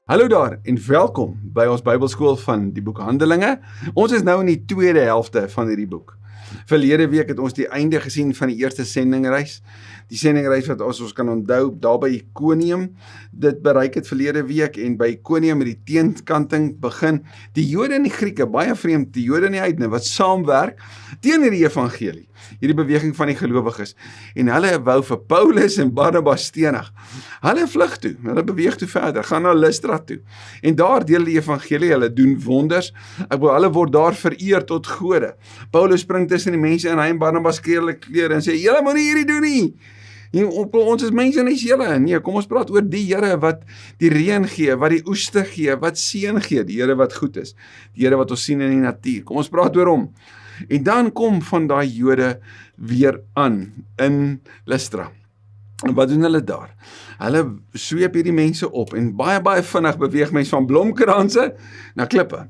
Hallo daar en welkom by ons Bybelskool van die boek Handelinge. Ons is nou in die tweede helfte van hierdie boek. Verlede week het ons die einde gesien van die eerste sendingreis. Die sendingreis wat ons kan onthou daar by Iconium. Dit bereik het verlede week en by Iconium het die teenkanting begin. Die Jode en die Grieke, baie vreemd, die Jode en die heidene wat saamwerk teen hierdie evangelie. Hierdie beweging van die gelowiges. En hulle wou vir Paulus en Barnabas stenig. Hulle vlug toe, hulle beweeg toe verder, gaan na Lystra toe. En daar deel die evangelie, hulle doen wonders. Hulle word daar vereer tot gode. Paulus spring tussen die mense en hy en Barnabas skree hulle klere en sê, julle moet nie hierdie doen nie. Ons is mense en hy's julle. Nee, kom ons praat oor die Here wat die reën gee, wat die oeste gee, wat seën gee, die Here wat goed is. Die Here wat ons sien in die natuur. Kom ons praat oor hom. En dan kom van daai Jode weer aan in Lystra. En wat doen hulle daar? Hulle sweep hierdie mense op en baie vinnig beweeg mense van blomkranse na klippe.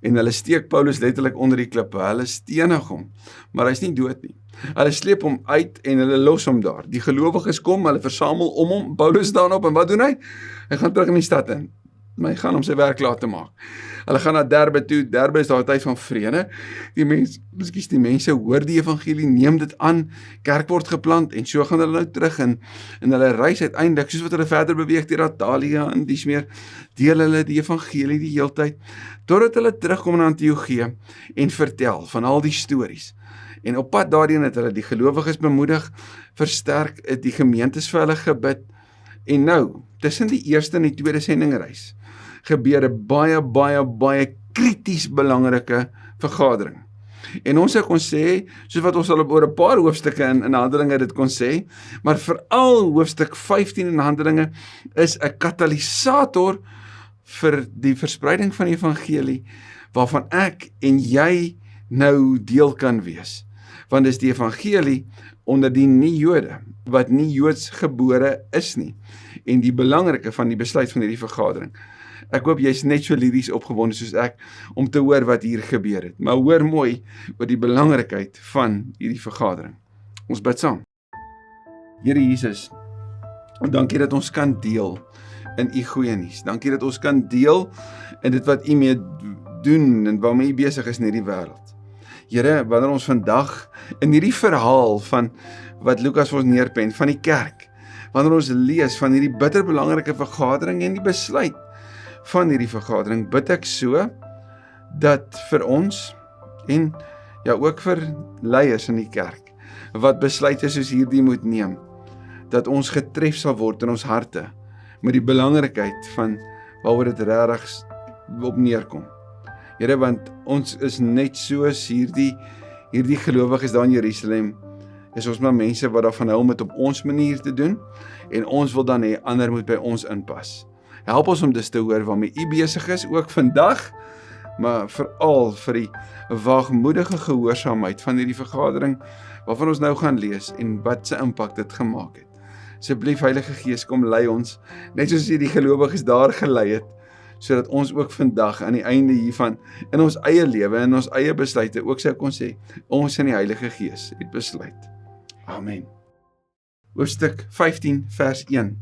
En hulle steek Paulus letterlik onder die klippe. Hulle stenig hom, maar hy's nie dood nie. Hulle sleep hom uit en hulle los hom daar. Die gelowiges kom, hulle versamel om hom. Paulus staan op en wat doen hy? Hy gaan terug in die stad in. Maar hy gaan om sy werk klaar te maak. Hulle gaan na Derbe toe. Derbe is daar 'n tyd van vrede. Die mense hoor die evangelie, neem dit aan, kerk word geplant en so gaan hulle nou terug en hulle reis uiteindelik, soos wat hulle verder beweeg deur Atalia en dies meer, deel hulle die evangelie die heeltyd, totdat hulle terugkom na Antiochië en vertel van al die stories. En op pad daarheen het hulle die gelowiges bemoedig, versterk, die gemeentes vir hulle gebid. En nou, tussen die eerste en die tweede sendingreis, gebeur 'n baie krities belangrike vergadering. En ons sou kon sê, soos wat ons al oor 'n paar hoofstukke in Handelinge dit kon sê, maar veral hoofstuk 15 in Handelinge is 'n katalisator vir die verspreiding van die evangelie, waarvan ek en jy nou deel kan wees. Want dis die evangelie onder die nie-Jode, wat nie Joods gebore is nie, en die belangrike van die besluit van hierdie vergadering. Ek hoop jy's net so liries opgewonde soos ek, om te hoor wat hier gebeur het. Maar hoor mooi oor die belangrikheid van hierdie vergadering. Ons bid saam. Here Jesus, dankie dat ons kan deel in u goeie nuus. Dankie dat ons kan deel in dit wat u mee doen en waarmee u besig is in hierdie wêreld. Here, wanneer ons vandag in hierdie verhaal van wat Lukas vir ons neerpen, van die kerk, wanneer ons lees van hierdie bitterbelangrike vergadering en die besluit van hierdie vergadering, bid ek so, dat vir ons, en ja ook vir leiers in die kerk, wat besluite soos hierdie moet neem, dat ons getref sal word in ons harte, met die belangrikheid van waaroor dit regtig op neerkom. Here, want ons is net soos hierdie gelowiges daar in Jerusalem, is ons maar mense wat daarvan hou om dit op ons manier te doen, en ons wil dan hê ander moet by ons inpas. Help ons om dus te hoor waarmee u besig is, ook vandag, maar veral vir die waagmoedige gehoorsaamheid van hierdie vergadering, waarvan ons nou gaan lees, en wat se impak dit gemaak het. Asseblief, Heilige Gees, kom lei ons, net soos u die gelowiges daar gelei het, sodat ons ook vandag aan die einde hiervan, in ons eie lewe, in ons eie besluite, ook sou kon sê, ons in die Heilige Gees het besluit. Amen. Hoofstuk 15 vers 1.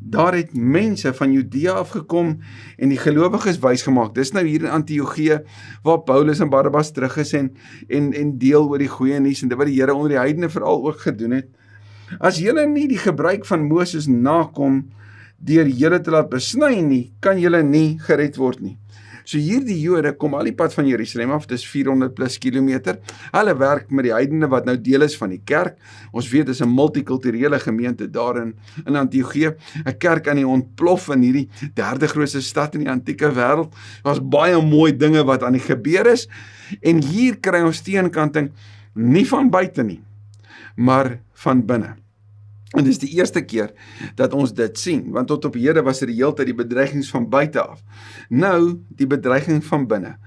Daar het mense van Judea afgekom en die gelowiges wys gemaak. Dis nou hier in Antiochië waar Paulus en Barnabas terug is en deel oor die goeie nuus en dit wat die Here onder die heidene veral ook gedoen het. As julle nie die gebruik van Moses nakom deur julle te laat besny nie, kan julle nie gered word nie. So hierdie Jode kom al die pad van Jerusalem af, dis 400 plus kilometer. Hulle werk met die heidene wat nou deel is van die kerk. Ons weet dis 'n multikulturele gemeente daar in Antiochië, 'n kerk aan die ontplof in hierdie derde grootste stad in die antieke wêreld. Daar's baie mooi dinge wat aan die gebeur is en hier kry ons teenkanting nie van buite nie, maar van binne. En dis die eerste keer dat ons dit sien, want tot op hede was dit die hele tyd die bedreigings van buite af. Nou, die bedreiging van binne,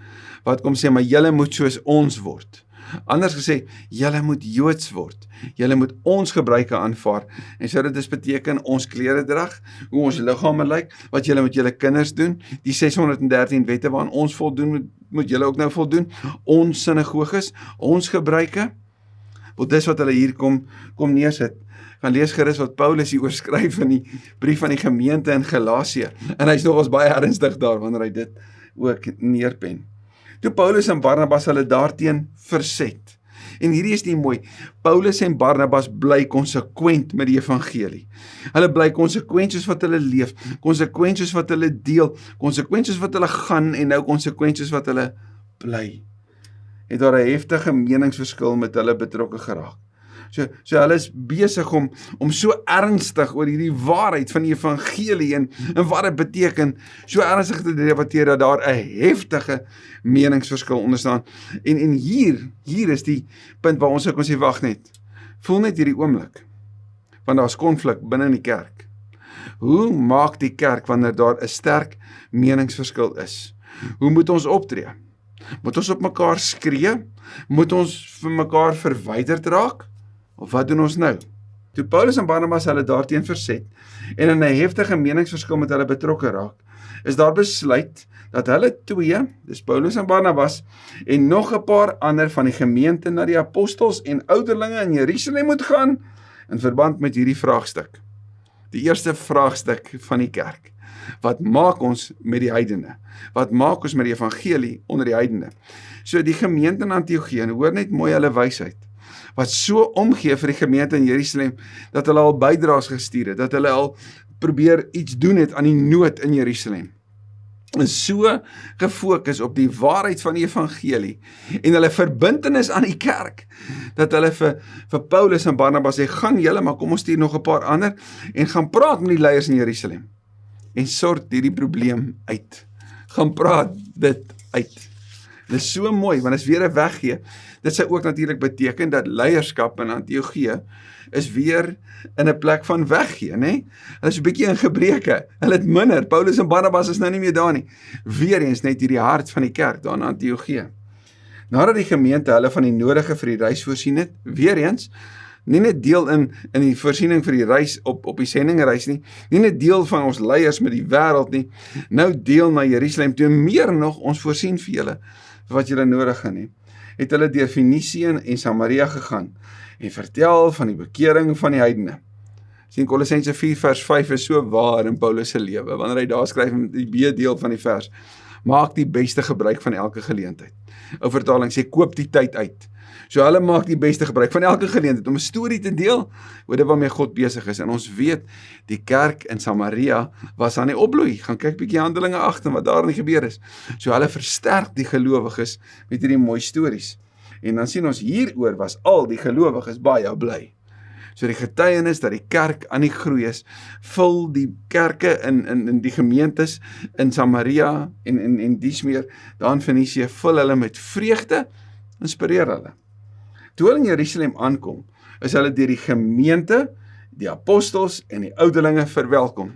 wat kom sê, maar julle moet soos ons word. Anders gesê, julle moet Joods word, julle moet ons gebruike aanvaar, en sou dit dus beteken, ons kleredrag, hoe ons liggame lyk, wat julle met julle kinders doen, die 613 wette waaraan ons voldoen, moet julle ook nou voldoen, ons sinagoges, ons gebruike, wel dis wat hulle hier kom neersit. Gaan lees gerus wat Paulus hier oorskryf in die brief van die gemeente in Galasië. En hy's nogals baie ernstig daar wanneer hy dit ook neerpen. Toe Paulus en Barnabas hulle daarteen verset. En hierdie is nie mooi. Paulus en Barnabas bly konsekwent met die evangelie. Hulle bly konsekwent soos wat hulle leef, konsekwent soos wat hulle deel, konsekwent soos wat hulle gaan en nou konsekwent soos wat hulle bly. Het daar 'n heftige meningsverskil met hulle betrokke geraak. So hulle is besig om so ernstig oor hierdie waarheid van die evangelie en wat dit beteken, so ernstig te debatteer dat daar 'n heftige meningsverskil onder staan. En hier is die punt waar ons kon sê, wag net, voel net hierdie oomblik, want daar's konflik binne in die kerk. Hoe maak die kerk wanneer daar 'n sterk meningsverskil is? Hoe moet ons optree? Moet ons op mekaar skree? Moet ons vir mekaar verwyderd raak? Of wat doen ons nou? Toe Paulus en Barnabas hulle daarteen verset en in 'n heftige meningsverskil met hulle betrokke raak, is daar besluit dat hulle twee, dis Paulus en Barnabas, en nog 'n paar ander van die gemeente na die apostels en ouderlinge in Jerusalem moet gaan in verband met hierdie vraagstuk. Die eerste vraagstuk van die kerk. Wat maak ons met die heidene? Wat maak ons met die evangelie onder die heidene? So die gemeente in Antiochië, hoor net mooi hulle wysheid, wat so omgee vir die gemeente in Jerusalem, dat hulle al bydraes gestuur het, dat hulle al probeer iets doen het aan die nood in Jerusalem. En so gefokus op die waarheid van die evangelie en hulle verbintenis aan die kerk, dat hulle vir Paulus en Barnabas sê, gaan julle, maar kom ons stuur nog 'n paar ander, en gaan praat met die leiers in Jerusalem, en sort hierdie probleem uit. Gaan praat dit uit. Dit is so mooi, want is weer 'n weggee. Dit sou ook natuurlik beteken dat leierskap in Antiochië is weer in 'n plek van weggee, né? Hulle is 'n bietjie in gebreke. Hulle het minder. Paulus en Barnabas is nou nie meer daar nie. Weereens net hierdie hart van die kerk daar in Antiochië. Nadat die gemeente hulle van die nodige vir die reis voorsien het, weereens nie net deel in die voorsiening vir die reis op die sendingreis nie net deel van ons leiers met die wêreld nie, nou deel na Jerusalem toe, meer nog ons voorsien vir julle wat julle nodig gaan hê. Het hulle deur Fenisië en Samaria gegaan en vertel van die bekering van die heidene. Sien, Kolossense 4 vers 5 is so waar in Paulus se lewe, wanneer hy daar skryf in die B-deel van die vers, maak die beste gebruik van elke geleentheid. 'n vertaling sê, koop die tyd uit. So hulle maak die beste gebruik van elke geleentheid om 'n storie te deel oor dit waarmee God besig is. En ons weet, die kerk in Samaria was aan die opbloei. Gaan kyk bietjie Handelinge 8 en wat daarin gebeur is. So hulle versterk die gelowiges met hierdie mooi stories. En dan sien ons hieroor was al die gelowiges baie bly. So die getuienis dat die kerk aan die groei is, vul die kerke in die gemeentes in Samaria en dies meer, daar in Fenisië, vul hulle met vreugde, inspireer hulle. Toe hulle in Jerusalem aankom, is hulle deur die gemeente, die apostels en die ouderlinge verwelkom.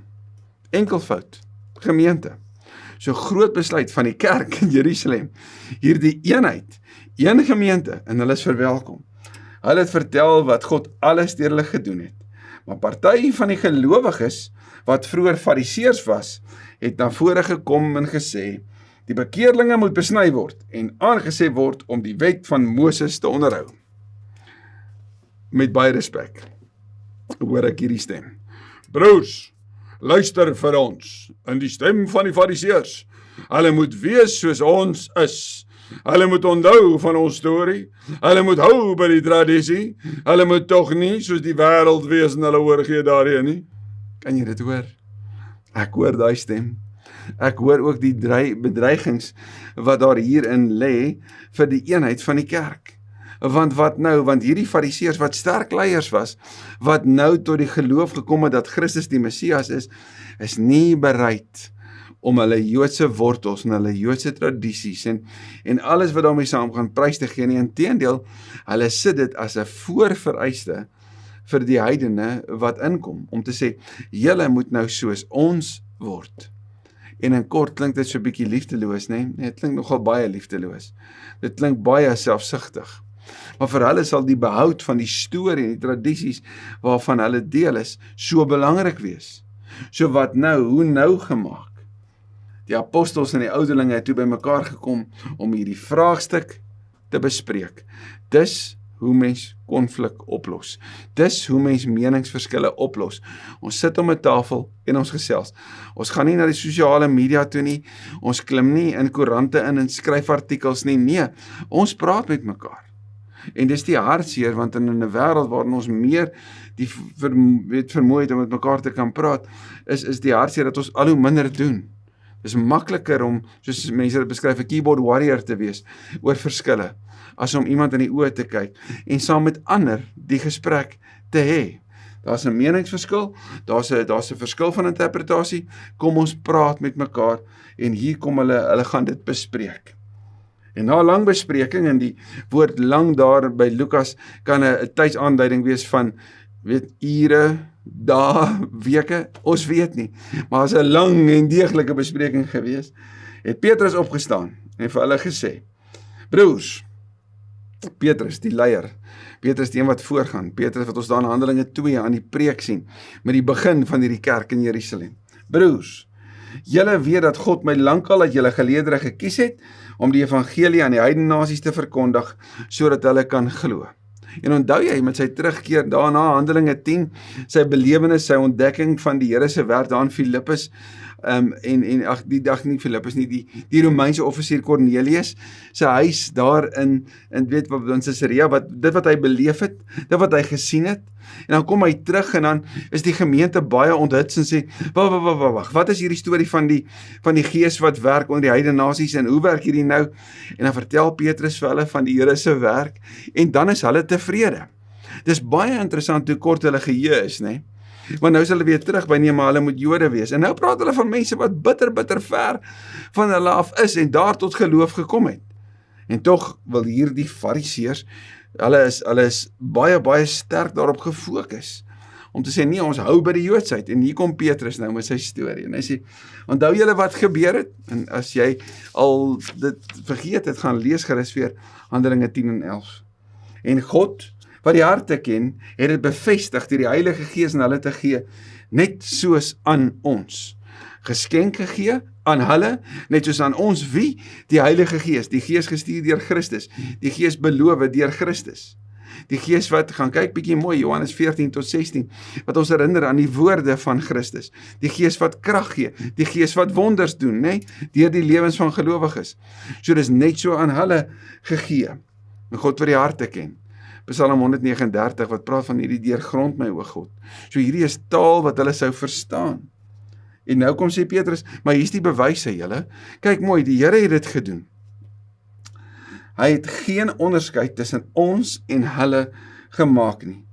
Enkelvoud, gemeente. So groot besluit van die kerk in Jerusalem, hierdie eenheid, een gemeente, en hulle is verwelkom. Hulle het vertel wat God alles deur hulle gedoen het. Maar party van die gelowiges, wat vroeër fariseërs was, het na vore gekom en gesê, die bekeerlinge moet besny word en aangesê word om die wet van Moses te onderhou. Met baie respek, hoor ek hierdie stem. Broers, luister vir ons, in die stem van die fariseërs. Hulle moet wees soos ons is. Hulle moet onthou van ons storie. Hulle moet hou by die tradisie. Hulle moet tog nie soos die wêreld wees en hulle oorgee daarheen nie. Kan jy dit hoor? Ek hoor daai stem. Ek hoor ook die bedreigings wat daar hierin lê vir die eenheid van die kerk. Want wat nou? Want hierdie fariseërs wat sterk leiers was, wat nou tot die geloof gekom het dat Christus die Messias is nie bereid om hulle Joodse wortels en hulle Joodse tradisies en alles wat daarmee saamgaan prys te gee nie. Inteendeel, hulle sit dit as 'n voorvereiste vir die heidene wat inkom, om te sê, julle moet nou soos ons word. En in kort klink dit so 'n bietjie liefdeloos, né? Nee, dit klink nogal baie liefdeloos. Dit klink baie selfsugtig. Maar vir hulle sal die behoud van die storie en die tradisies waarvan hulle deel is, so belangrik wees. So wat nou, hoe nou gemaak? Die apostels en die ouderlinge het toe by mekaar gekom om hierdie vraagstuk te bespreek. Dis hoe mens konflik oplos. Dis hoe mens meningsverskille oplos. Ons sit om 'n tafel en ons gesels. Ons gaan nie na die sosiale media toe nie, ons klim nie in koerante in en skryf artikels nie, nee, ons praat met mekaar. En dis die hartseer, want in 'n wêreld waarin ons meer die vermoë het om met mekaar te kan praat, is die hartseer dat ons al hoe minder doen. Dis makliker om, soos mense dit beskryf, 'n keyboard warrior te wees oor verskille, as om iemand in die oë te kyk en saam met ander die gesprek te hê. Daar's 'n meningsverskil, daar's 'n verskil van interpretasie, kom ons praat met mekaar en hier kom hulle gaan dit bespreek. En na 'n lang bespreking, en die woord lang daar by Lukas kan 'n tydsaanduiding wees van, ure, dae, weke, ons weet nie, maar as 'n lang en deeglike bespreking gewees, het Petrus opgestaan en vir hulle gesê, broers, Petrus die leier, Petrus die een wat voorgaan, Petrus wat ons daar in Handelinge 2 aan die preek sien, met die begin van hierdie kerk in Jerusalem, broers, julle weet dat God my lankal uit julle geleedere gekies het, om die evangelie aan die heidennasies te verkondig, sodat hulle kan glo. En onthou jy met sy terugkeer daarna, Handelinge 10, sy belewenis, sy ontdekking van die Here se werk daar in Filippus, die dag nie Filippus nie, die Romeinse offisier Cornelius, sy huis daar in Caesarea, dit wat hy beleef het, dit wat hy gesien het, en dan kom hy terug en dan is die gemeente baie onthits en sê, wag, wat is hierdie storie van die gees wat werk onder die heidenasies en hoe werk hierdie nou? En dan vertel Petrus vir hulle van die Here se werk en dan is hulle tevrede. Dis baie interessant hoe kort hulle geheue is, né? Want nou is hulle weer terug by maar hulle moet Jode wees. En nou praat hulle van mense wat bitter ver van hulle af is en daar tot geloof gekom het. En tog wil hierdie fariseërs, hulle is baie sterk daarop gefokus, om te sê, nee, ons hou by die Joodsheid, en hier kom Petrus nou met sy storie, en hy sê, onthou julle wat gebeur het, en as jy al dit vergeet het, gaan lees gerus weer Handelinge 10 en 11, en God, wat die harte ken, het dit bevestig deur die Heilige Gees aan hulle te gee, net soos aan ons, geskenk gegee aan hulle, net soos aan ons, wie? Die Heilige Gees, die Gees gestuur deur Christus, die Gees beloof deur Christus, die Gees wat, gaan kyk bietjie mooi, Johannes 14 tot 16, wat ons herinner aan die woorde van Christus, die Gees wat krag gee, die Gees wat wonders doen, nee, deur die lewens van gelowiges, so dis net so aan hulle gegee, en God wat die harte ken, Psalm 139, wat praat van hierdie deurgrond my o God, so hierdie is taal wat hulle sou verstaan, en nou kom sê Petrus, maar hier is die bewyse julle, kyk mooi, die Here het dit gedoen, hy het geen onderskeid tussen ons en hulle gemaak nie,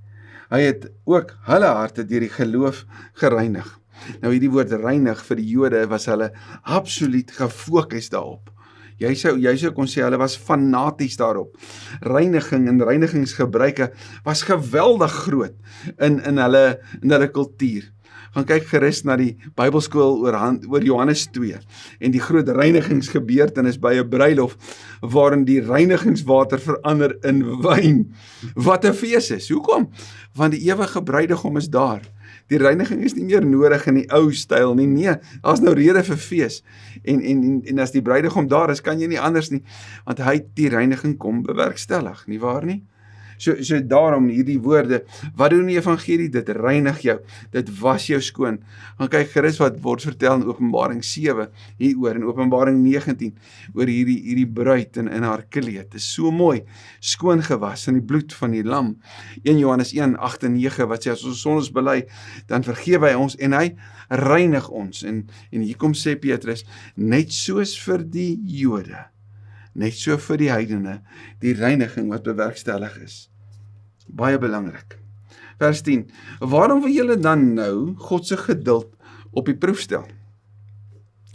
hy het ook hulle harte deur die geloof gereinig, nou hierdie woord reinig vir die Jode was hulle absoluut gefokus daarop, jy sou kon sê, hulle was fanaties daarop, reiniging en reinigingsgebruike was geweldig groot in hulle kultuur, gaan kyk gerus na die Bybelskool oor Johannes 2 en die groot reinigingsgebeurtenis by 'n bruilof waarin die reinigingswater verander in wyn. Wat 'n fees is. Hoekom? Want die ewige bruidegom is daar. Die reiniging is nie meer nodig in die ou styl nie. Nee, daar's nou rede vir fees. En as die bruidegom daar is, kan jy nie anders nie, want hy het die reiniging kom bewerkstellig, nie waar nie? So daarom hierdie woorde, wat doen die evangelie? Dit reinig jou, dit was jou skoon. Gaan kyk gerus wat word vertel in Openbaring 7 hieroor, en Openbaring 19 oor hierdie bruid in haar kleed. Dit is so mooi, skoon gewas in die bloed van die lam. 1 Johannes 1, 8 en 9 wat sê as ons sondes bely, dan vergewe hy ons en hy reinig ons. En hier kom sê Petrus, net soos vir die Jode, net so vir die heidene, die reiniging wat bewerkstellig is. Baie belangrik. Vers 10, waarom wil julle dan nou God se geduld op die proef stel?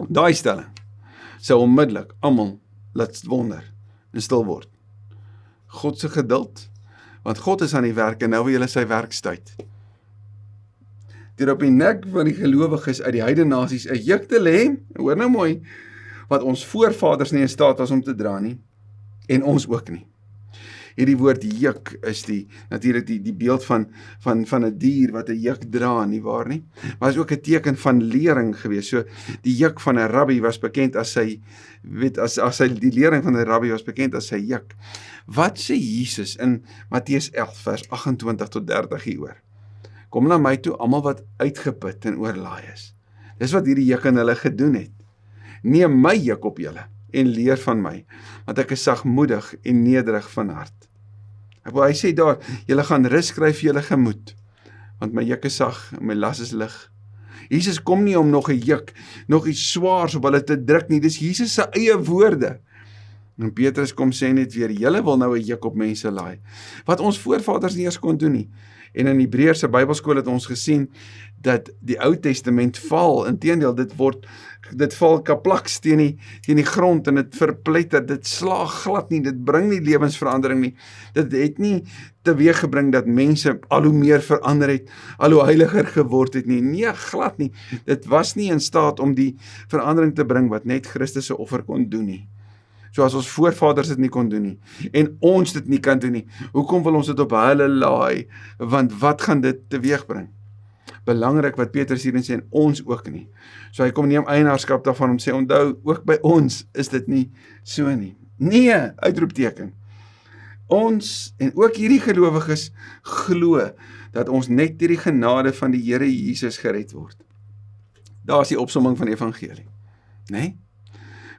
Daai stelling sou onmiddellik almal laat wonder en stil word. God se geduld, want God is aan die werk en nou wil julle sy werk stuit. Deur op die nek van die gelowiges uit die heidenasies 'n juk te lê, hoor nou mooi, wat ons voorvaders nie in staat was om te dra nie, en ons ook nie. Hierdie woord juk is natuurlik die beeld van 'n dier wat 'n juk dra, nie waar nie? Maar is ook 'n teken van lering gewees. So die juk van 'n rabbi was bekend as sy die lering van 'n rabbi was bekend as sy juk. Wat sê Jesus in Matteus 11 vers 28 tot 30 hieroor? Kom na my toe, almal wat uitgeput en oorlaai is. Dis wat hierdie juk aan hulle gedoen het. Neem my juk op julle en leer van my, want ek is sagmoedig en nederig van hart. Hy sê daar, julle gaan rus kry vir julle gemoed, want my juk is sag en my las is lig. Jesus kom nie om nog 'n juk, nog iets swaars op hulle te druk nie, dis Jesus se eie woorde. En Petrus kom sê net weer, julle wil nou 'n juk op mense laai, wat ons voorvaders nie eers kon doen nie. En in Hebreëse Bybelskool het ons gesien dat die Ou Testament val, inteendeel dit val kaplaks teen die grond en dit verpletter, dit slaag glad nie, dit bring nie lewensverandering nie. Dit het nie teweeg gebring dat mense al hoe meer verander het, al hoe heiliger geword het nie. Nee, glad nie. Dit was nie in staat om die verandering te bring wat net Christus se offer kon doen nie. Soos ons voorvaders dit nie kon doen nie, en ons dit nie kan doen nie. Hoekom wil ons dit op hulle laai? Want wat gaan dit teweeg bring? Belangrik wat Petrus hierin sê, en ons ook nie. So hy kom neem eienaarskap daarvan om sê, onthou, ook by ons is dit nie so nie. Nee, uitroepteken. Ons, en ook hierdie gelowiges, glo, dat ons net deur die genade van die Here Jesus gered word. Daar is die opsomming van die evangelie. Nee?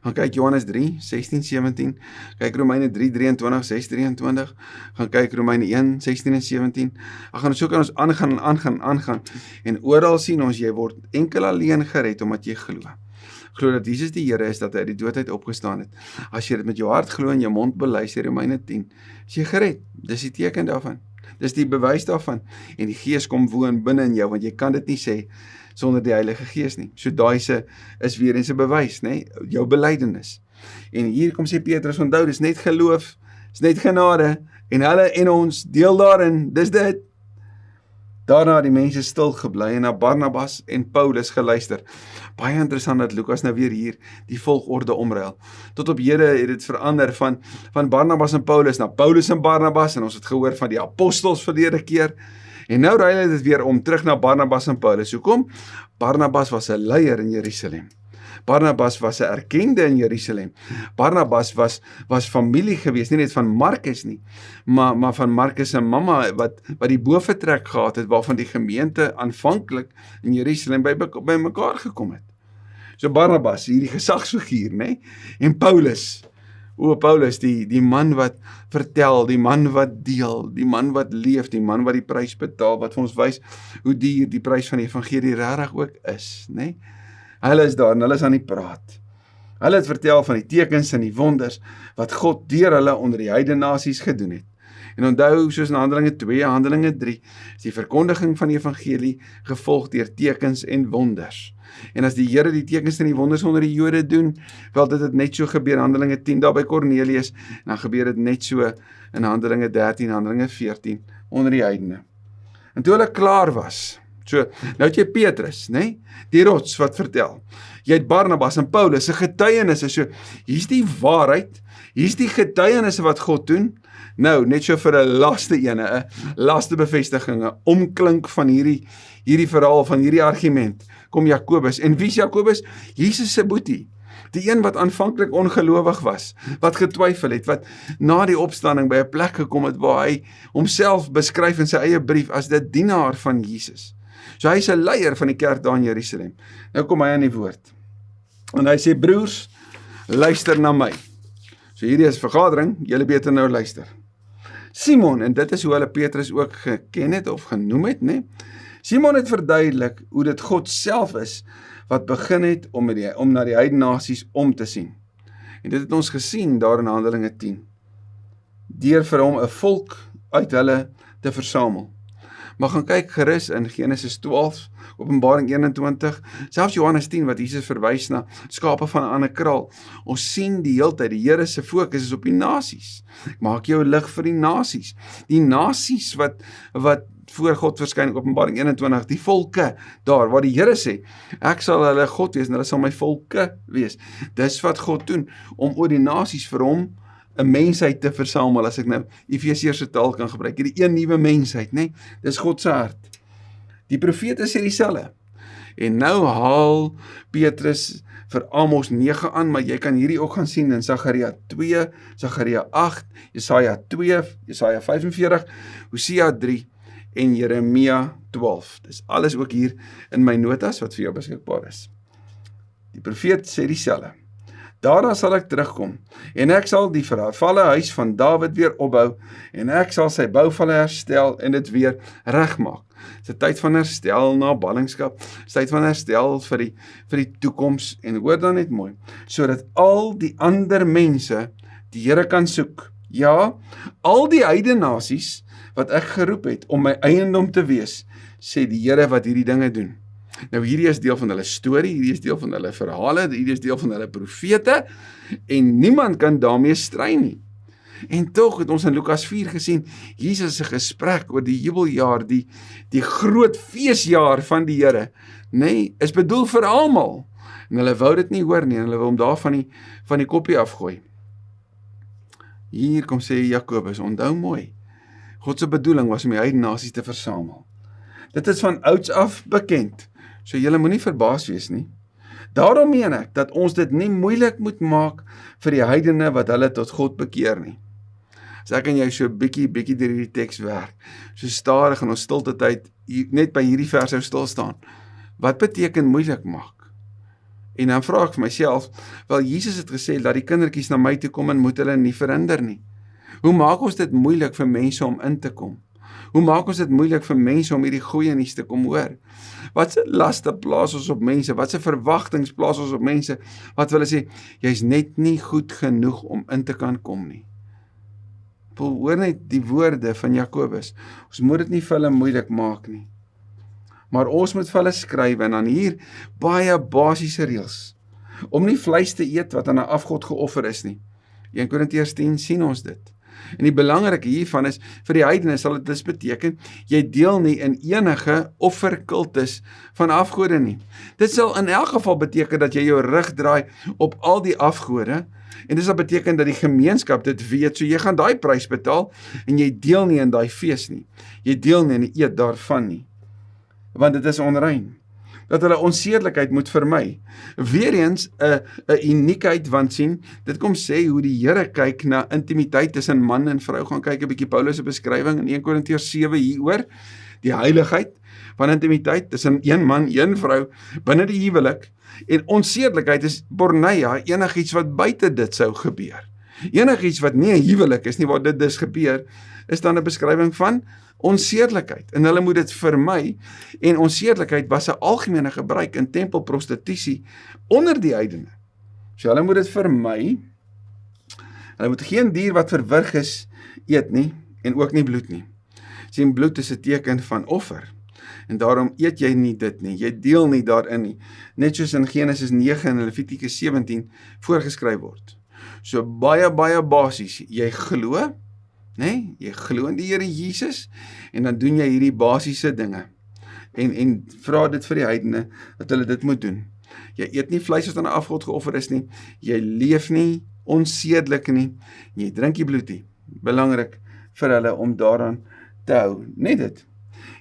Gaan kyk Johannes 3, 16, 17, kyk Romeine 3, 23, 6, 23, gaan kyk Romeine 1, 16 en 17, so kan ons aangaan, en oral sien ons, jy word enkel alleen gered, omdat jy glo. Glo dat Jesus die Here is, dat hy uit die doodheid opgestaan het. As jy dit met jou hart glo en jou mond bely, sê Romeine 10, is jy gered. Dis die teken daarvan. Dis die bewys daarvan. En die Gees kom woon binne in jou, want jy kan dit nie sê sonder die Heilige Gees nie. So daai is weer eens 'n bewys, né? Jou belydenis. En hier kom sê Petrus, onthou, dis net geloof, dis net genade, en hulle en ons deel daarin, dis dit. Daarna het die mense stil gebly en na Barnabas en Paulus geluister. Baie interessant dat Lukas nou weer hier die volgorde omruil. Tot op hede het dit verander van Barnabas en Paulus na Paulus en Barnabas, en ons het gehoor van die apostels verlede keer. En nou ruil dit weer om terug na Barnabas en Paulus. Hoekom? Barnabas was 'n leier in Jerusalem. Barnabas was 'n erkende in Jerusalem. Barnabas was familie gewees, nie net van Markus nie, maar van Markus se mamma wat die boefretrek gehad het, waarvan die gemeente aanvanklik in Jerusalem by mekaar gekom het. So Barnabas, hierdie gesagsfiguur, né? En Paulus, Paulus, die man wat vertel, die man wat deel, die man wat leef, die man wat die prys betaal, wat vir ons wys hoe duur die prys van die evangelie regtig ook is, né? Hulle is daar en hulle is aan die praat. Hulle het vertel van die tekens en die wonders wat God deur hulle onder die heidene nasies gedoen het. En onthou, soos in Handelinge 2, Handelinge 3, is die verkondiging van die evangelie gevolg deur tekens en wonders. En as die Here die tekens en die wonders onder die Jode doen, wel dit het net so gebeur in Handelinge 10 daar by Kornelius, en dan gebeur dit net so in Handelinge 13, Handelinge 14 onder die heidene. En toe hulle klaar was, so, nou het jy Petrus, né? Die rots wat vertel. Jy het Barnabas en Paulus se getuienisse, so, hier's die waarheid, hier's die getuienisse wat God doen. Nou, net so vir 'n laaste ene, 'n laaste bevestiging, 'n omklink van hierdie verhaal, van hierdie argument, kom Jakobus. En wie is Jakobus? Jesus se boetie. Die een wat aanvanklik ongelowig was, wat getwyfel het, wat na die opstanding by 'n plek gekom het waar hy homself beskryf in sy eie brief as die dienaar van Jesus. So hy is 'n leier van die kerk daar in Jerusalem. Nou kom hy aan die woord. En hy sê, broers, luister na my. So hierdie is vergadering, julle beter nou luister. Simon, en dit is hoe hulle Petrus ook geken het of genoem het, né? Simon het verduidelik hoe dit God self is wat begin het om na die heidene nasies om te sien. En dit het ons gesien daar in Handelinge 10. Deur vir hom 'n volk uit hulle te versamel. Maar gaan kyk gerus in Genesis 12, Openbaring 21, selfs Johannes 10 wat Jesus verwys na skape van 'n ander kraal. Ons sien die heeltyd, die Here se fokus is op die nasies. Maak jou lig vir die nasies. Die nasies wat voor God verskyn, Openbaring 21, die volke daar, waar die Here sê, ek sal hulle God wees en hulle sal my volke wees. Dis wat God doen, om oor die nasies vir hom 'n mensheid te versamel, as ek nou Efesiërs se taal kan gebruik, hierdie een nuwe mensheid, né? Dis God se hart. Die profete sê dieselfde. En nou haal Petrus vir Amos 9 aan, maar jy kan hierdie ook gaan sien in Sagaria 2, Sagaria 8, Jesaja 2, Jesaja 45, Hosea 3 en Jeremia 12. Dis alles ook hier in my notas wat vir jou beskikbaar is. Die profeet sê dieselfde. Daarna sal ek terugkom, en ek sal die vervalle huis van Dawid weer opbou, en ek sal sy bouvalle herstel en dit weer regmaak. Dit is 'n tyd van herstel na ballingskap, dit is tyd van herstel vir die toekoms, en hoor dan net mooi, sodat al die ander mense die Here kan soek. Ja, al die heidene nasies wat ek geroep het om my eiendom te wees, sê die Here wat hierdie dinge doen. Nou hierdie is deel van hulle storie, hierdie is deel van hulle verhale, hierdie is deel van hulle profete, en niemand kan daarmee stry nie. En tog het ons in Lukas 4 gesien, Jesus se gesprek oor die jubeljaar, die groot feesjaar van die Here, nee, is bedoel vir almal. En hulle wou dit nie hoor nie, en hulle wou hom daar van die koppie afgooi. Hier kom sê Jakobus, onthou mooi, God se bedoeling was om die heidene nasies te versamel. Dit is van ouds af bekend, so julle moenie verbaas wees nie. Daarom meen ek dat ons dit nie moeilik moet maak vir die heidene wat hulle tot God bekeer nie. As ek en jy so bietjie deur hierdie teks werk, so stadig in ons stilte tyd, net by hierdie vers sou stil staan, wat beteken moeilik maak? En dan vra ek vir myself, wel Jesus het gesê, laat die kindertjies na my toe kom en moet hulle nie verhinder nie. Hoe maak ons dit moeilik vir mense om in te kom? Hoe maak ons dit moeilik vir mense om hierdie goeie nuus te kom hoor? Wat se laste plaas ons op mense? Wat se verwagtings plaas ons op mense? Wat wil hulle sê, jy's net nie goed genoeg om in te kan kom nie. Hoor net die woorde van Jakobus. Ons moet dit nie vir hulle moeilik maak nie. Maar ons moet vir hulle skryf, en dan hier baie basiese reëls. Om nie vleis te eet wat aan 'n afgod geoffer is nie. 1 Korintiërs 10 sien ons dit. En die belangrike hiervan is, vir die heidene sal dit dus beteken, jy deel nie in enige offerkultus van afgode nie. Dit sal in elk geval beteken dat jy jou rug draai op al die afgode, en dit sal beteken dat die gemeenskap dit weet, so jy gaan daai prys betaal, en jy deel nie in daai fees nie. Jy deel nie in die eet daarvan nie. Want dit is onrein. Dat hulle onsedelikheid moet vermy. Weereens 'n uniekheid, want sien, dit kom sê hoe die Here kyk na intimiteit tussen man en vrou. Gaan kyk 'n bietjie Paulus se beskrywing in 1 Korintiërs 7 hieroor, die heiligheid van intimiteit tussen een man, een vrou, binne die huwelik, en onsedelikheid is porneia, enigiets wat buite dit sou gebeur. Enigiets wat nie 'n huwelik is nie, waar dit dus gebeur, is dan 'n beskrywing van onsedelikheid, en hulle moet dit vermy, en onsedelikheid was 'n algemene gebruik in tempelprostitusie onder die heidene. So hulle moet dit vermy, hulle moet geen dier wat verwrig is eet nie, en ook nie bloed nie. Sien, bloed is 'n teken van offer, en daarom eet jy nie dit nie, jy deel nie daarin nie, net soos in Genesis 9 en Levitikus 17 voorgeskryf word. So baie basies, jy glo, nee, jy glo in die Here Jesus, en dan doen jy hierdie basiese dinge, en vra dit vir die heidene, dat hulle dit moet doen. Jy eet nie vleis wat aan 'n afgod geoffer is nie, jy leef nie onsedelik nie, jy drink nie bloed nie. Belangrik vir hulle om daaraan te hou, net dit.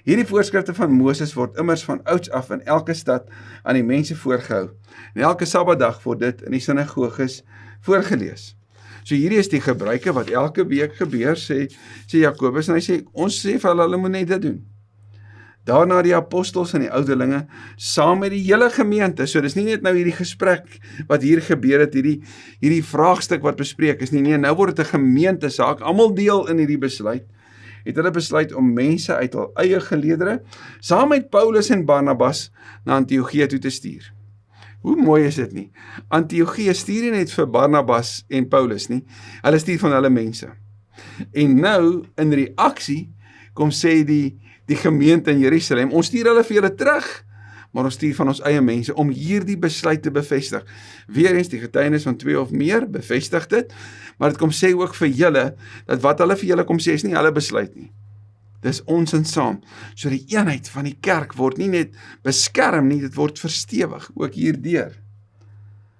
Hierdie voorskrifte van Moses word immers van ouds af in elke stad aan die mense voorgehou, en elke Sabbatdag word dit in die sinagoges voorgelees. So hierdie is die gebruike wat elke week gebeur, sê Jakobus, en hy sê, ons sê vir hulle moet net dit doen. Daarna die apostels en die ouderlinge, saam met die hele gemeente, so dis nie net nou hierdie gesprek wat hier gebeur het, hierdie vraagstuk wat bespreek is nie, nou word dit 'n gemeentesaak, almal deel in hierdie besluit, het hulle besluit om mense uit hul eie geleedere, saam met Paulus en Barnabas, na Antiochië toe te stuur. Hoe mooi is dit nie? Antiochië stuur nie net vir Barnabas en Paulus nie, hulle stuur van hulle mense. En nou, in reaksie, kom sê die gemeente in Jerusalem, ons stuur hulle vir julle terug, maar ons stuur van ons eie mense, om hierdie besluit te bevestig. Weereens die getuienis van 2 of meer, bevestig dit, maar dit kom sê ook vir julle, dat wat hulle vir julle kom sê, is nie hulle besluit nie. Dis ons en saam. So die eenheid van die kerk word nie net beskerm nie, dit word verstewig, ook hierdeur.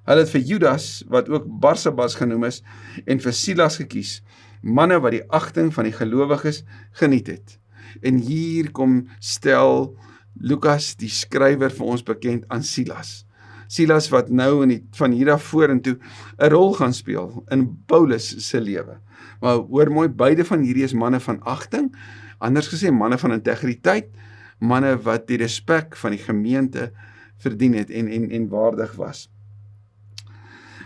Hulle het vir Judas, wat ook Barsabas genoem is, en vir Silas gekies, manne wat die agting van die gelowiges geniet het. En hier kom stel Lukas, die skrywer, vir ons bekend aan Silas. Silas wat nou van hier af vorentoe 'n rol gaan speel in Paulus se lewe. Maar hoor mooi, beide van hierdie is manne van agting, anders gesê manne van integriteit, manne wat die respek van die gemeente verdien het en waardig was.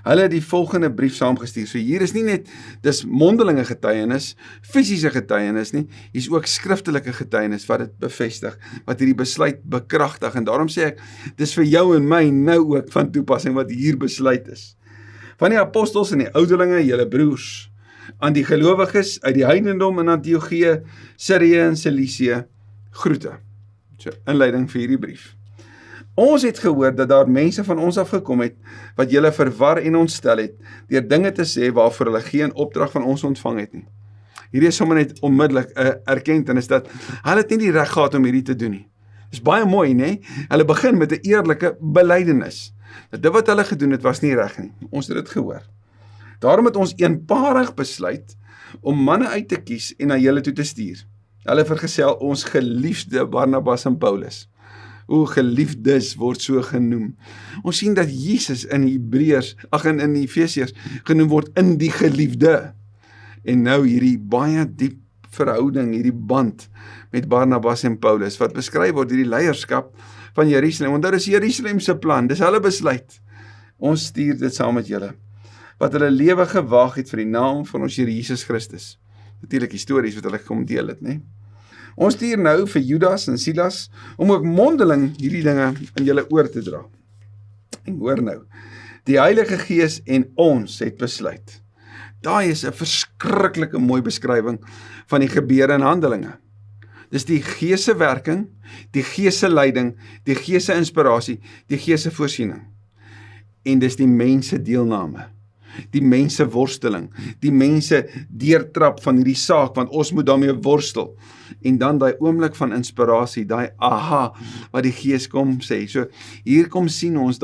Hulle het die volgende brief saamgestuur. So hier is nie net dis mondelinge getuienis, fisiese getuienis nie, hier is ook skriftelike getuienis wat dit bevestig, wat hierdie besluit bekragtig. En daarom sê ek, dis vir jou en my nou ook van toepassing wat hier besluit is. Van die apostels en die ouderlinge, julle broers, aan die gelowiges uit die heidendom in Antiochië, Sirië en Cilicië, groete. So, inleiding vir hierdie brief. Ons het gehoor dat daar mense van ons afgekom het, wat julle verwar en ontstel het, deur dinge te sê waarvoor hulle geen opdrag van ons ontvang het nie. Hierdie is sommer net onmiddellik 'n erkenning dat hulle het nie die reg gehad om hierdie te doen nie. Dis baie mooi, né? Hulle begin met 'n eerlike belydenis. Dat dit wat hulle gedoen het was nie reg nie. Ons het dit gehoor. Daarom het ons eenparig besluit om manne uit te kies en na julle toe te stuur. Hulle vergesel ons geliefde Barnabas en Paulus. O, geliefdes word so genoem. Ons sien dat Jesus in in Efesiërs genoem word in die geliefde. En nou hierdie baie diep verhouding, hierdie band met Barnabas en Paulus, wat beskryf word hierdie leierskap van Jerusalem. Want dit is Jerusalem se plan, dis hulle besluit. Ons stuur dit saam met julle, wat hulle lewe gewaag het vir die naam van ons Here Jesus Christus. Natuurlik histories wat hulle kom deel het, né? Ons stuur nou vir Judas en Silas, om ook mondeling hierdie dinge in julle oor te dra. En hoor nou, die Heilige Gees en ons het besluit. Daai is 'n verskriklike mooi beskrywing van die gebeure en handelinge. Dis die Gees se werking, die Gees se leiding, die Gees se inspirasie, die Gees se voorsiening. En dis die mense deelname, die mense worsteling, die mense deurtrap van hierdie saak, want ons moet daarmee worstel. En dan daai oomblik van inspirasie, daai aha, wat die Gees kom sê. So, hier kom sien ons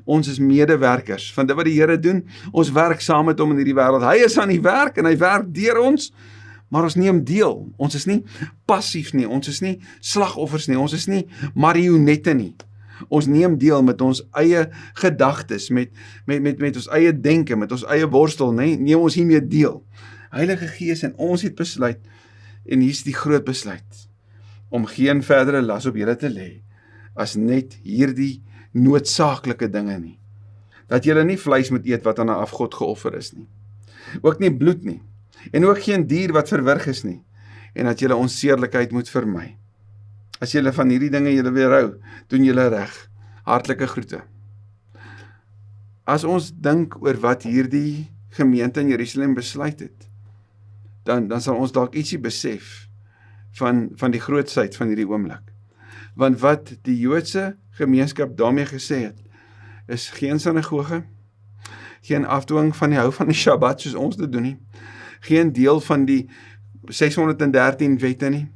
ons is medewerkers van dit wat die Here doen. Ons werk saam met hom in hierdie wêreld. Hy is aan die werk en hy werk deur ons, maar ons neem deel. Ons is nie passief nie, ons is nie slagoffers nie, ons is nie marionette nie. Ons neem deel met ons eie gedagtes, met ons eie denke, met ons eie worstel, nee, neem ons hiermee deel. Heilige Gees en ons het besluit, en hier is die groot besluit, om geen verdere las op julle te lê, as net hierdie noodsaaklike dinge nie. Dat julle nie vleis moet eet wat aan 'n afgod geoffer is nie. Ook nie bloed nie, en ook geen dier wat verwrig is nie, en dat julle onseerlikheid moet vermy. As julle van hierdie dinge julle weerhou, doen julle reg. Hartlike groete. As ons dink oor wat hierdie gemeente in Jerusalem besluit het, dan sal ons dalk ietsie besef van die grootsheid van hierdie oomblik. Want wat die Joodse gemeenskap daarmee gesê het, is geen sinagoge, geen afdwing van die hou van die Shabbat soos ons dit doen nie, geen deel van die 613 wette nie.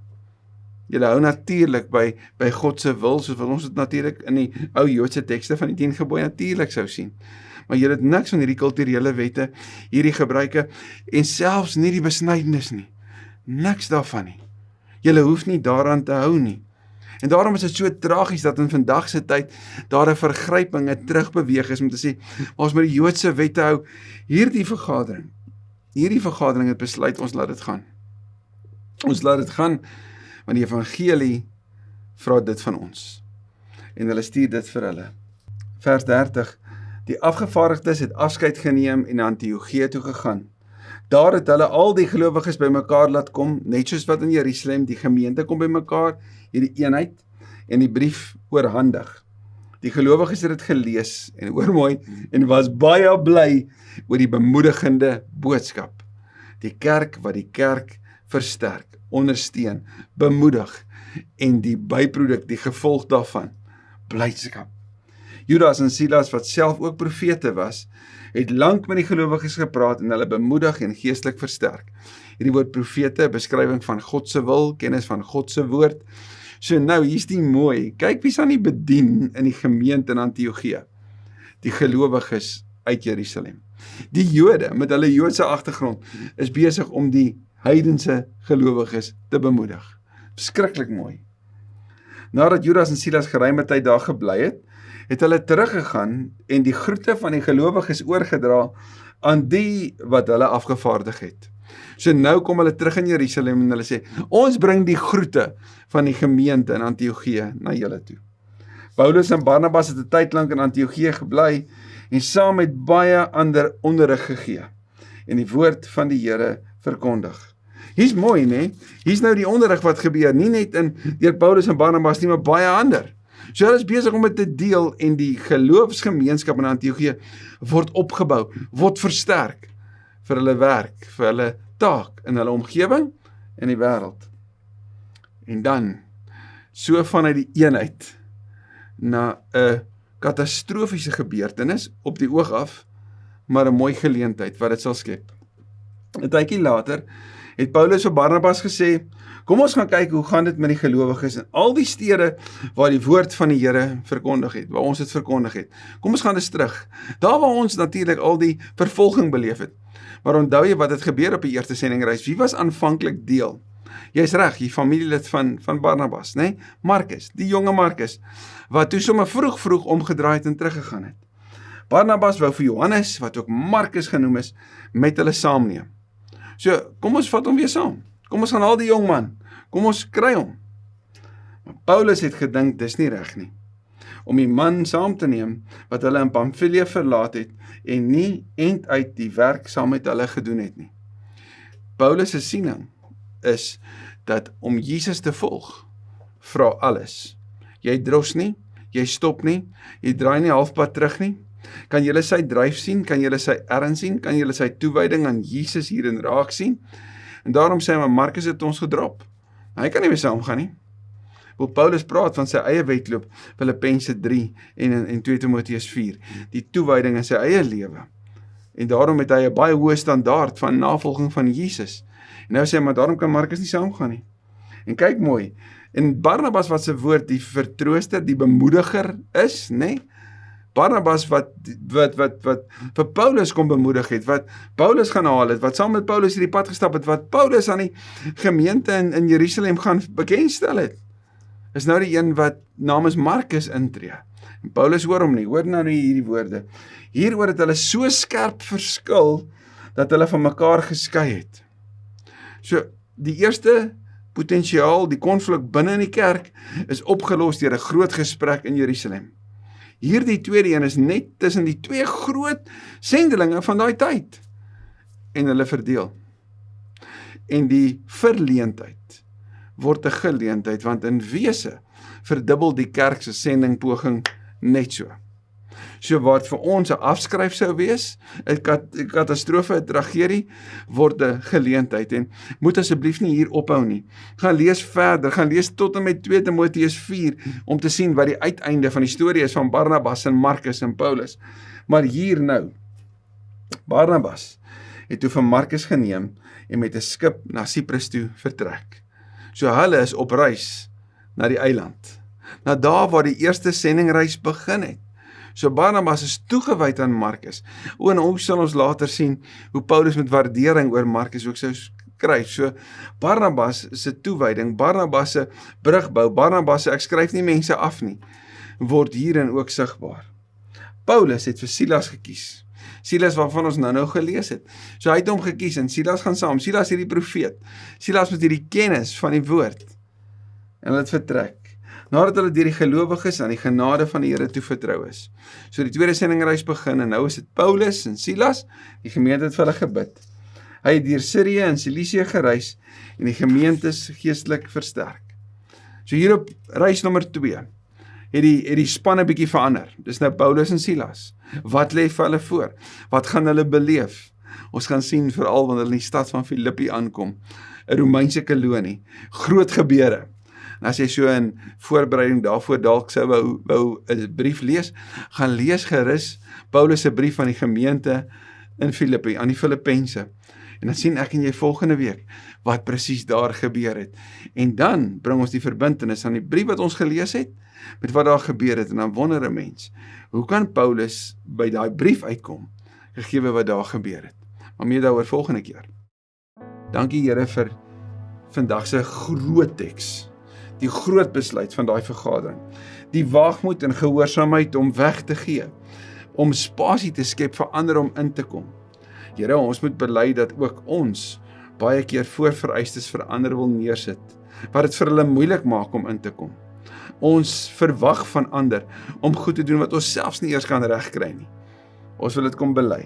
Julle hou natuurlik by God se wil, soos wat ons dit natuurlik in die ou Joodse tekste van die 10 gebooie natuurlik sou sien. Maar julle het niks van hierdie kulturele wette, hierdie gebruike, en selfs nie die besnydenis nie. Niks daarvan nie. Julle hoef nie daaraan te hou nie. En daarom is dit so tragies dat in vandag se tyd daar 'n vergryping, 'n terugbeweeg is om te sê, maar ons moet die Joodse wette hou. Hierdie vergadering het besluit, ons laat dit gaan. Ons laat dit gaan, want die evangelie vra dit van ons. En hulle stuur dit vir hulle. Vers 30. Die afgevaardigdes het afskeid geneem en na Antiochië toe gegaan. Daar het hulle al die gelowiges bymekaar laat kom, net soos wat in Jerusalem die gemeente kom bymekaar, hierdie eenheid, en die brief oorhandig. Die gelowiges het dit gelees, en hoor mooi, en was baie bly oor die bemoedigende boodskap. Die kerk wat die kerk versterk, ondersteun, bemoedig, en die byproduk, die gevolg daarvan, blydskap. Judas en Silas, wat self ook profete was, het lank met die gelowiges gepraat en hulle bemoedig en geestelik versterk. Hierdie woord profete, beskrywing van God se wil, kennis van God se woord. So nou, hier's die mooi, kyk wie's aan die bedien in die gemeente in Antiochië. die gelowiges uit Jerusalem. Die Jode met hulle Joodse agtergrond is besig om die heidense gelowiges te bemoedig. Verskriklik mooi. Nadat Judas en Silas geruime tyd daar gebly het, het hulle teruggegaan en die groete van die gelowiges oorgedra aan die wat hulle afgevaardig het. So nou kom hulle terug in Jerusalem en hulle sê, ons bring die groete van die gemeente in Antiochië na julle toe. Paulus en Barnabas het 'n tyd lank in Antiochië gebly en saam met baie ander onderrig gegee en die woord van die Here verkondig. Hier's mooi, né? Hier's nou die onderrig wat gebeur, nie net deur Paulus en Barnabas nie, maar baie ander. So hulle is besig om dit te deel en die geloofsgemeenskap in Antiochië word opgebou, word versterk vir hulle werk, vir hulle taak in hulle omgewing en die wêreld. En dan, so vanuit die eenheid na 'n katastrofiese gebeurtenis op die oog af, maar 'n mooi geleentheid wat dit sal skep. 'n Tydjie later het Paulus vir Barnabas gesê, kom ons gaan kyk hoe gaan dit met die gelowiges in al die stede waar die woord van die Here verkondig het, waar ons dit verkondig het. Kom ons gaan eens terug. Daar waar ons natuurlik al die vervolging beleef het. Maar onthou jy wat het gebeur op die eerste sendingreis? Wie was aanvanklik deel? Jy's reg, die familielid van Barnabas, né? Markus, die jonge Markus, wat toe sommer vroeg omgedraai het en teruggegaan het. Barnabas wou vir Johannes, wat ook Markus genoem is, met hulle saamneem. So, kom ons vat hom weer saam. Kom ons gaan haal die jong man. Kom ons kry hom. Maar Paulus het gedink, dis nie reg nie. Om die man saam te neem, wat hulle in Pamfilië verlaat het, en nie end uit die werk saam met hulle gedoen het nie. Paulus se siening is, dat om Jesus te volg, vra alles. Jy dros nie, jy stop nie, jy draai nie halfpad terug nie. Kan julle sy dryf sien, kan julle sy erns sien, kan julle sy toewyding aan Jesus hierin raak sien? En daarom sê hy, Markus het ons gedrop. Hy kan nie meer saamgaan nie. Paulus praat van sy eie wedloop, Filippense 3 en 2 Timoteus 4, die toewyding in sy eie lewe. En daarom het hy 'n baie hoë standaard van navolging van Jesus. En nou sê hy, maar daarom kan Markus nie saamgaan nie. En kyk mooi, en Barnabas wat sy woord die vertrooster, die bemoediger is, né? Barnabas wat vir Paulus kom bemoedig het, wat Paulus gaan haal het, wat saam met Paulus hierdie pad gestap het, wat Paulus aan die gemeente in Jerusalem gaan bekendstel het, is nou die een wat namens Markus intree. En Paulus hoor hom nie, hoor nou nie hierdie woorde. Hieroor het hulle so skerp verskil, dat hulle van mekaar geskei het. So, die eerste potensiaal, die konflik binne in die kerk, is opgelos deur 'n groot gesprek in Jerusalem. Hierdie tweede een is net tussen die twee groot sendelinge van daai tyd. En hulle verdeel. En die verleentheid word 'n geleentheid, want in wese verdubbel die kerk se sendingpoging net so. So wat vir ons 'n afskryf sou wees, 'n katastrofe, 'n tragedie, word 'n geleentheid. En moet asseblief nie hier ophou nie. Gaan lees verder, gaan lees tot en met 2 Timoteus 4, om te sien wat die uiteinde van die storie is van Barnabas en Markus en Paulus. Maar hier nou, Barnabas het toe van Markus geneem en met 'n skip na Siprus toe vertrek. So hulle is op reis na die eiland, na daar waar die eerste sendingreis begin het. So Barnabas is toegewyd aan Markus. En ons sal ons later sien hoe Paulus met waardering oor Markus ook sou skryf. So Barnabas se toewyding, Barnabas se brugbou, Barnabas se ek skryf nie mense af nie, word hierin ook sigbaar. Paulus het vir Silas gekies. Silas waarvan ons nou gelees het. So hy het hom gekies en Silas gaan saam. Silas hierdie profeet. Silas met hierdie kennis van die woord. En hulle het vertrek. Nadat hulle deur die gelowiges aan die genade van die Here toevertrou is. So die tweede sendingreis begin en nou is dit Paulus en Silas, die gemeente het vir hulle gebid. Hy het deur Sirië en Cilicië gereis en die gemeentes geestelik versterk. So hier op reis nommer 2 het die span 'n bietjie verander. Dis nou Paulus en Silas. Wat lê vir hulle voor? Wat gaan hulle beleef? Ons gaan sien veral wanneer hulle in die stad van Filippi aankom, 'n Romeinse kolonie, groot gebeure. En as jy so in voorbereiding daarvoor dalk sou wou 'n brief lees, gaan lees gerus Paulus se brief aan die gemeente in Filippi, aan die Filippense. En dan sien ek en jy volgende week wat presies daar gebeur het. En dan bring ons die verbintenis aan die brief wat ons gelees het, met wat daar gebeur het, en dan wonder 'n mens, hoe kan Paulus by daai brief uitkom, gegee wat daar gebeur het? Maar meer daaroor volgende keer. Dankie Here vir vandag se groot teks, die groot besluit van daai vergadering, die waagmoed en gehoorsaamheid om weg te gee, om spasie te skep vir ander om in te kom. Here, ons moet bely dat ook ons baie keer voorvereistes vir ander wil neersit, wat dit vir hulle moeilik maak om in te kom. Ons verwag van ander om goed te doen wat ons selfs nie eers kan regkry nie. Ons wil dit kom bely.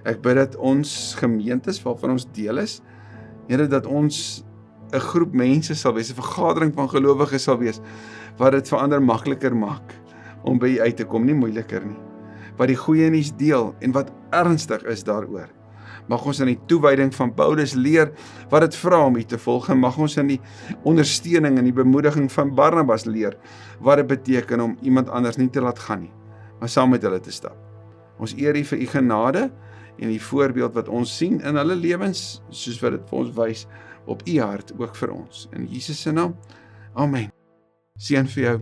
Ek bid dat ons gemeentes waarvan ons deel is, Here, dat ons 'n groep mense sal wees, 'n vergadering van gelowiges sal wees, wat dit vir ander makliker maak om by U uit te kom, nie moeiliker nie. Wat die goeie nuus deel en wat ernstig is daaroor. Mag ons in die toewyding van Paulus leer wat dit vra om U te volg, en mag ons in die ondersteuning en die bemoediging van Barnabas leer wat dit beteken om iemand anders nie te laat gaan nie, maar saam met hulle te stap. Ons eer U vir U genade en die voorbeeld wat ons sien in hulle lewens, soos wat dit vir ons wys op U hart ook vir ons. In Jesus se naam, amen. Seën vir jou.